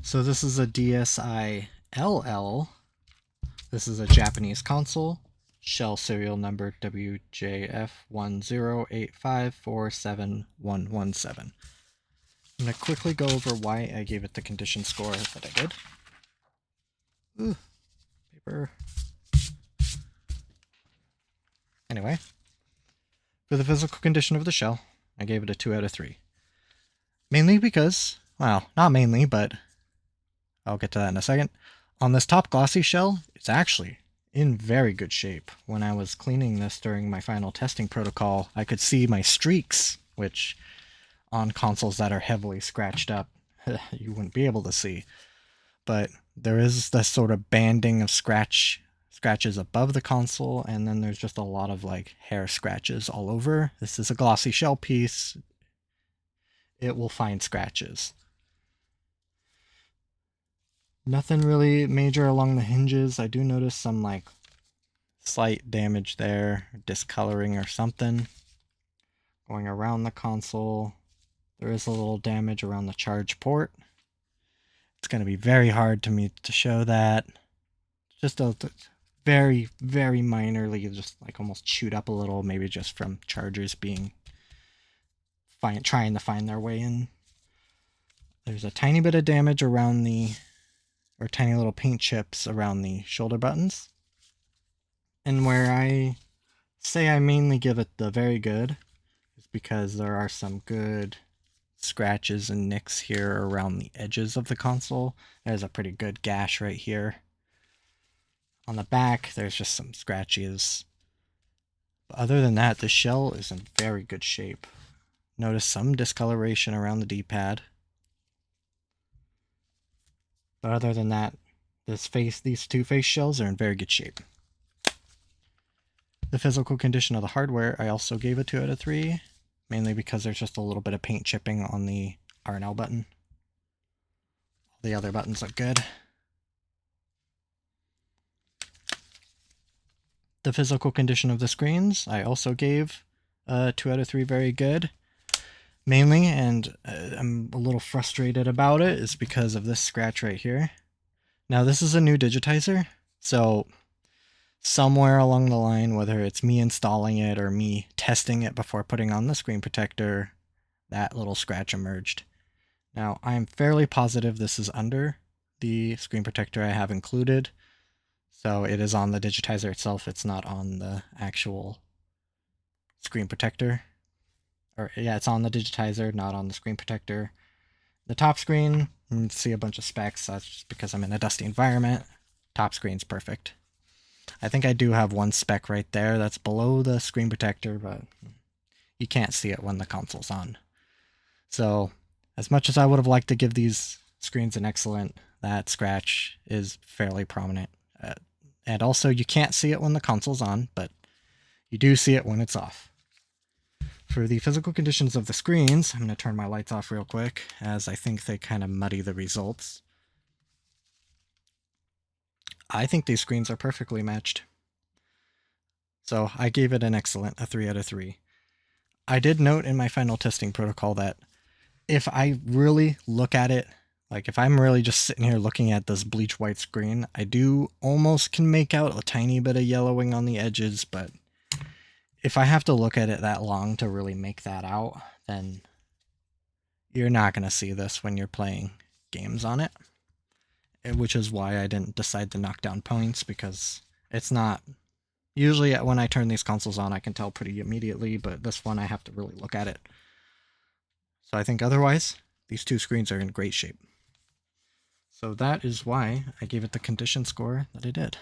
So this is a DSi LL. This is a Japanese console. Shell serial number WJF108547117. I'm going to quickly go over why I gave it the condition score that I did. Ooh, paper. Anyway, for the physical condition of the shell, I gave it a 2 out of 3. Mainly because, well, not mainly, but I'll get to that in a second. On this top glossy shell, it's actually in very good shape. When I was cleaning this during my final testing protocol, I could see my streaks, which on consoles that are heavily scratched up, you wouldn't be able to see. But there is this sort of banding of scratches above the console, and then there's just a lot of like hair scratches all over. This is a glossy shell piece. It will find scratches. Nothing really major along the hinges. I do notice some like slight damage there, discoloring or something. Going around the console, there is a little damage around the charge port. It's going to be very hard to me to show that. Just a very, very minorly, just like almost chewed up a little, maybe just from chargers being trying to find their way in. There's a tiny bit of damage around or tiny little paint chips around the shoulder buttons. And where I say I mainly give it the very good is because there are some good scratches and nicks here around the edges of the console. There's a pretty good gash right here. On the back, there's just some scratches. But other than that, the shell is in very good shape. Notice some discoloration around the D-pad. But other than that, these two face shells are in very good shape. The physical condition of the hardware, I also gave a 2 out of 3, mainly because there's just a little bit of paint chipping on the R&L button. All the other buttons look good. The physical condition of the screens, I also gave a 2 out of 3 very good. Mainly, and I'm a little frustrated about it, is because of this scratch right here. Now this is a new digitizer, so somewhere along the line, whether it's me installing it or me testing it before putting on the screen protector, that little scratch emerged. Now I'm fairly positive this is under the screen protector I have included, so it is on the digitizer itself, it's not on the actual screen protector. Or yeah, it's on the digitizer, not on the screen protector. The top screen, you can see a bunch of specs. That's just because I'm in a dusty environment. Top screen's perfect. I think I do have one spec right there that's below the screen protector, but you can't see it when the console's on. So, as much as I would have liked to give these screens an excellent, that scratch is fairly prominent. And also, you can't see it when the console's on, but you do see it when it's off. For the physical conditions of the screens, I'm going to turn my lights off real quick, as I think they kind of muddy the results. I think these screens are perfectly matched. So I gave it an excellent, a 3 out of 3. I did note in my final testing protocol that if I really look at it, like if I'm really just sitting here looking at this bleach white screen, I do almost can make out a tiny bit of yellowing on the edges, but if I have to look at it that long to really make that out, then you're not going to see this when you're playing games on it. Which is why I didn't decide to knock down points, because it's not... Usually when I turn these consoles on, I can tell pretty immediately, but this one I have to really look at it. So I think otherwise, these two screens are in great shape. So that is why I gave it the condition score that I did.